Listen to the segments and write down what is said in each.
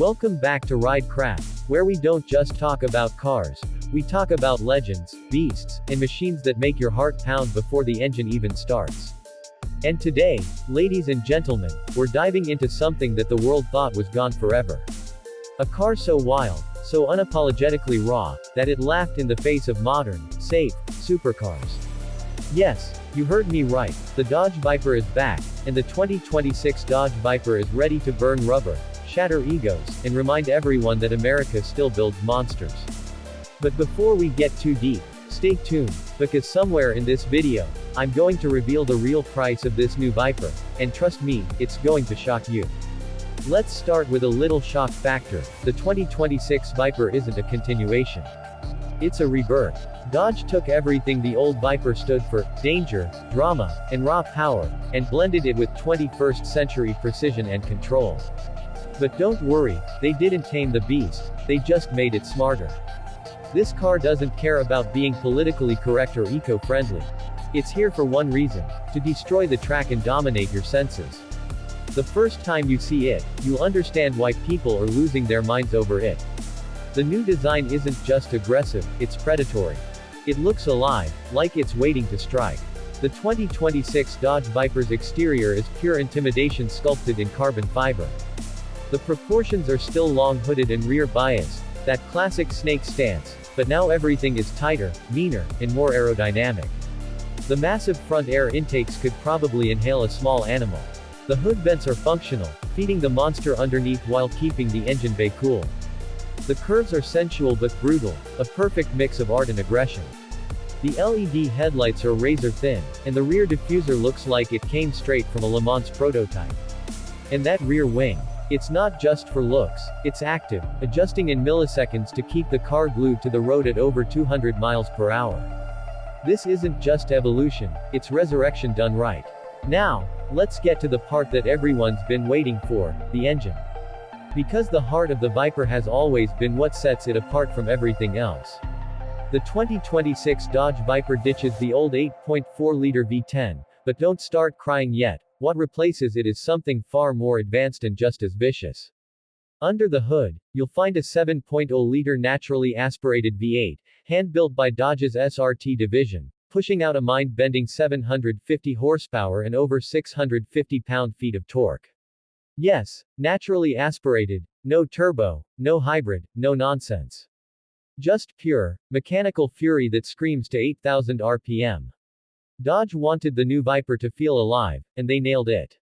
Welcome back to Ridecraft, where we don't just talk about cars, we talk about legends, beasts, and machines that make your heart pound before the engine even starts. And today, ladies and gentlemen, we're diving into something that the world thought was gone forever. A car so wild, so unapologetically raw, that it laughed in the face of modern, safe, supercars. Yes, you heard me right, the Dodge Viper is back, and the 2026 Dodge Viper is ready to burn rubber, shatter egos, and remind everyone that America still builds monsters. But before we get too deep, stay tuned, because somewhere in this video, I'm going to reveal the real price of this new Viper, and trust me, it's going to shock you. Let's start with a little shock factor. The 2026 Viper isn't a continuation. It's a rebirth. Dodge took everything the old Viper stood for, danger, drama, and raw power, and blended it with 21st century precision and control. But don't worry, they didn't tame the beast, they just made it smarter. This car doesn't care about being politically correct or eco-friendly. It's here for one reason, to destroy the track and dominate your senses. The first time you see it, you'll understand why people are losing their minds over it. The new design isn't just aggressive, it's predatory. It looks alive, like it's waiting to strike. The 2026 Dodge Viper's exterior is pure intimidation sculpted in carbon fiber. The proportions are still long-hooded and rear-biased, that classic snake stance, but now everything is tighter, meaner, and more aerodynamic. The massive front air intakes could probably inhale a small animal. The hood vents are functional, feeding the monster underneath while keeping the engine bay cool. The curves are sensual but brutal, a perfect mix of art and aggression. The LED headlights are razor thin, and the rear diffuser looks like it came straight from a Le Mans prototype. And that rear wing. It's not just for looks, it's active, adjusting in milliseconds to keep the car glued to the road at over 200 miles per hour. This isn't just evolution, it's resurrection done right. Now, let's get to the part that everyone's been waiting for, the engine. Because the heart of the Viper has always been what sets it apart from everything else. The 2026 Dodge Viper ditches the old 8.4-liter V10, but don't start crying yet. What replaces it is something far more advanced and just as vicious. Under the hood, you'll find a 7.0-liter naturally aspirated V8, hand-built by Dodge's SRT division, pushing out a mind-bending 750 horsepower and over 650 pound-feet of torque. Yes, naturally aspirated, no turbo, no hybrid, no nonsense. Just pure, mechanical fury that screams to 8,000 RPM. Dodge wanted the new Viper to feel alive, and they nailed it.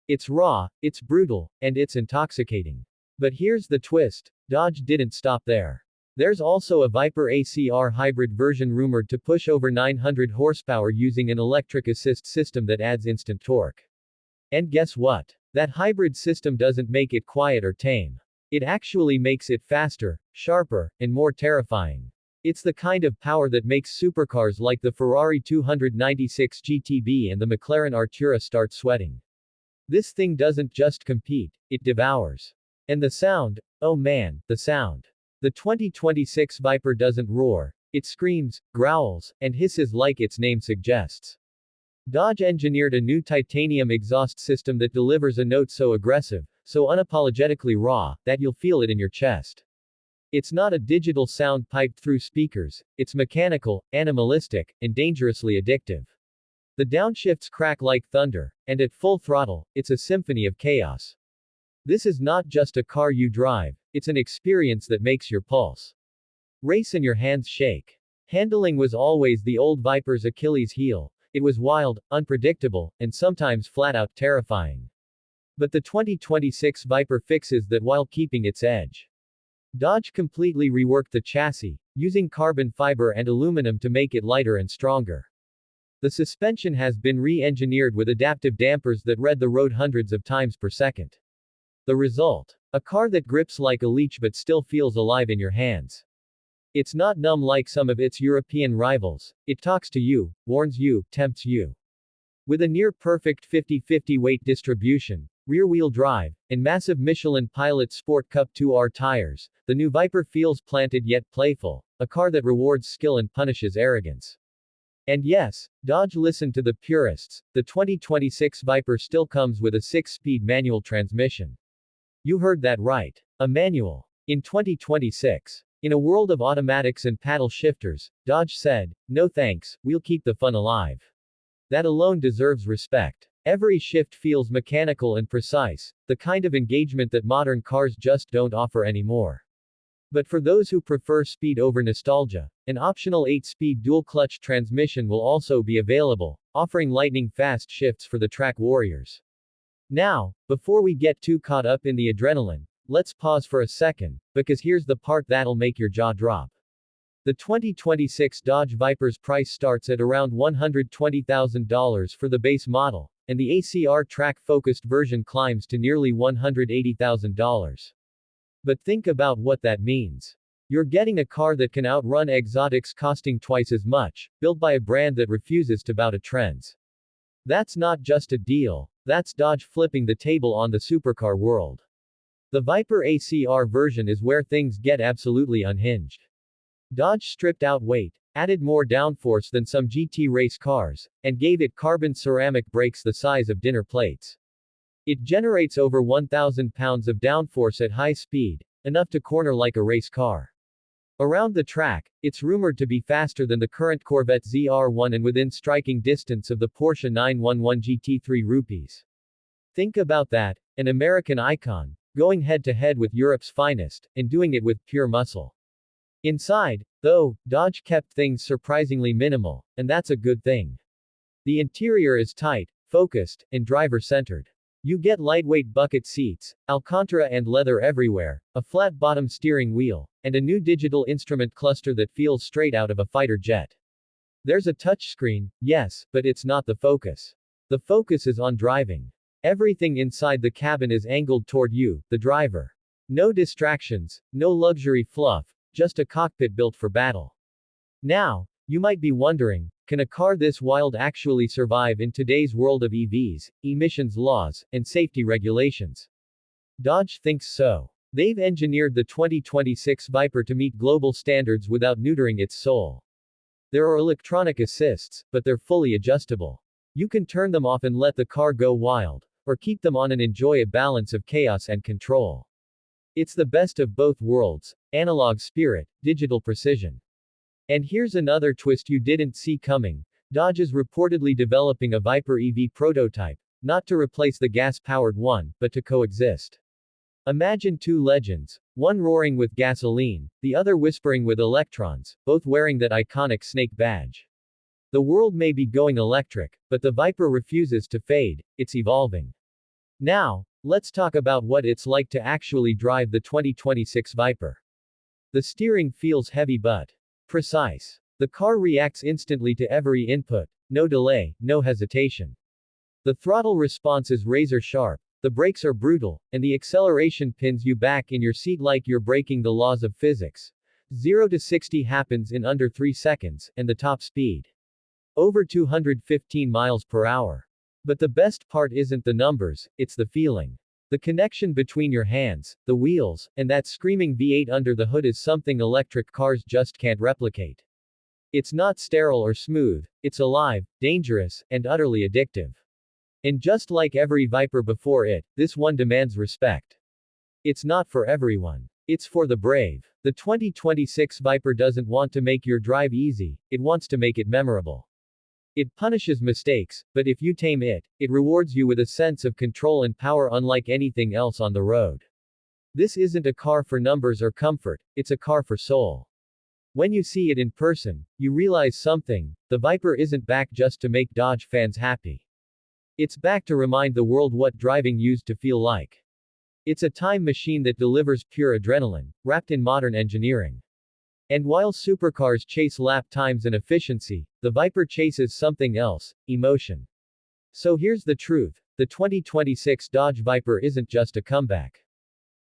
It's raw, it's brutal, and it's intoxicating. But here's the twist, Dodge didn't stop there. There's also a Viper ACR hybrid version rumored to push over 900 horsepower using an electric assist system that adds instant torque. And guess what? That hybrid system doesn't make it quiet or tame. It actually makes it faster, sharper, and more terrifying. It's the kind of power that makes supercars like the Ferrari 296 GTB and the McLaren Artura start sweating. This thing doesn't just compete, it devours. And the sound, oh man, the sound. The 2026 Viper doesn't roar, it screams, growls, and hisses like its name suggests. Dodge engineered a new titanium exhaust system that delivers a note so aggressive, so unapologetically raw, that you'll feel it in your chest. It's not a digital sound piped through speakers, it's mechanical, animalistic, and dangerously addictive. The downshifts crack like thunder, and at full throttle, it's a symphony of chaos. This is not just a car you drive, it's an experience that makes your pulse race and your hands shake. Handling was always the old Viper's Achilles heel. It was wild, unpredictable, and sometimes flat-out terrifying. But the 2026 Viper fixes that while keeping its edge. Dodge completely reworked the chassis, using carbon fiber and aluminum to make it lighter and stronger. The suspension has been re-engineered with adaptive dampers that read the road hundreds of times per second. The result? A car that grips like a leech but still feels alive in your hands. It's not numb like some of its European rivals, it talks to you, warns you, tempts you. With a near-perfect 50-50 weight distribution, rear-wheel drive, and massive Michelin Pilot Sport Cup 2R tires, the new Viper feels planted yet playful, a car that rewards skill and punishes arrogance. And yes, Dodge listened to the purists, the 2026 Viper still comes with a 6-speed manual transmission. You heard that right. A manual. In 2026. In a world of automatics and paddle shifters, Dodge said, "No thanks, we'll keep the fun alive." That alone deserves respect. Every shift feels mechanical and precise, the kind of engagement that modern cars just don't offer anymore. But for those who prefer speed over nostalgia, an optional 8-speed dual-clutch transmission will also be available, offering lightning-fast shifts for the track warriors. Now, before we get too caught up in the adrenaline, let's pause for a second, because here's the part that'll make your jaw drop. The 2026 Dodge Viper's price starts at around $120,000 for the base model, and the ACR track-focused version climbs to nearly $180,000. But think about what that means. You're getting a car that can outrun exotics costing twice as much, built by a brand that refuses to bow to trends. That's not just a deal, that's Dodge flipping the table on the supercar world. The Viper ACR version is where things get absolutely unhinged. Dodge stripped out weight, added more downforce than some GT race cars, and gave it carbon ceramic brakes the size of dinner plates. It generates over 1,000 pounds of downforce at high speed, enough to corner like a race car. Around the track, it's rumored to be faster than the current Corvette ZR1 and within striking distance of the Porsche 911 GT3 rupees. Think about that, an American icon, going head-to-head with Europe's finest, and doing it with pure muscle. Inside, though, Dodge kept things surprisingly minimal, and that's a good thing. The interior is tight, focused, and driver-centered. You get lightweight bucket seats, Alcantara and leather everywhere, a flat-bottom steering wheel, and a new digital instrument cluster that feels straight out of a fighter jet. There's a touchscreen, yes, but it's not the focus. The focus is on driving. Everything inside the cabin is angled toward you, the driver. No distractions, no luxury fluff, just a cockpit built for battle. Now, you might be wondering, can a car this wild actually survive in today's world of EVs, emissions laws, and safety regulations? Dodge thinks so. They've engineered the 2026 Viper to meet global standards without neutering its soul. There are electronic assists, but they're fully adjustable. You can turn them off and let the car go wild, or keep them on and enjoy a balance of chaos and control. It's the best of both worlds, analog spirit, digital precision. And here's another twist you didn't see coming. Dodge is reportedly developing a Viper EV prototype, not to replace the gas-powered one, but to coexist. Imagine two legends, one roaring with gasoline, the other whispering with electrons, both wearing that iconic snake badge. The world may be going electric, but the Viper refuses to fade, it's evolving. Now, let's talk about what it's like to actually drive the 2026 Viper. The steering feels heavy but precise. The car reacts instantly to every input, no delay, no hesitation. The throttle response is razor sharp, the brakes are brutal, and the acceleration pins you back in your seat like you're breaking the laws of physics. 0 to 60 happens in under 3 seconds, and the top speed. Over 215 miles per hour. But the best part isn't the numbers, it's the feeling. The connection between your hands, the wheels, and that screaming V8 under the hood is something electric cars just can't replicate. It's not sterile or smooth, it's alive, dangerous, and utterly addictive. And just like every Viper before it, this one demands respect. It's not for everyone. It's for the brave. The 2026 Viper doesn't want to make your drive easy, it wants to make it memorable. It punishes mistakes, but if you tame it, it rewards you with a sense of control and power unlike anything else on the road. This isn't a car for numbers or comfort, it's a car for soul. When you see it in person, you realize something: the Viper isn't back just to make Dodge fans happy. It's back to remind the world what driving used to feel like. It's a time machine that delivers pure adrenaline, wrapped in modern engineering. And while supercars chase lap times and efficiency, the Viper chases something else: emotion. So here's the truth: the 2026 Dodge Viper isn't just a comeback.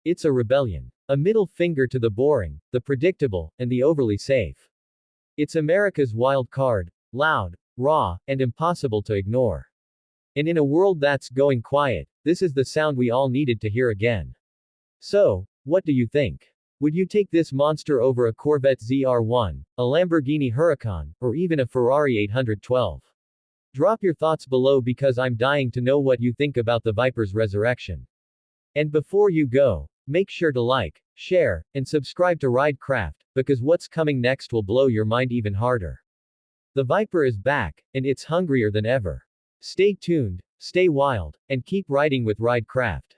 It's a rebellion. A middle finger to the boring, the predictable, and the overly safe. It's America's wild card, loud, raw, and impossible to ignore. And in a world that's going quiet, this is the sound we all needed to hear again. So, what do you think? Would you take this monster over a Corvette ZR1, a Lamborghini Huracan, or even a Ferrari 812? Drop your thoughts below because I'm dying to know what you think about the Viper's resurrection. And before you go, Make sure to like, share, and subscribe to Ridecraft, because what's coming next will blow your mind even harder. The Viper is back, and it's hungrier than ever. Stay tuned, stay wild, and keep riding with Ridecraft.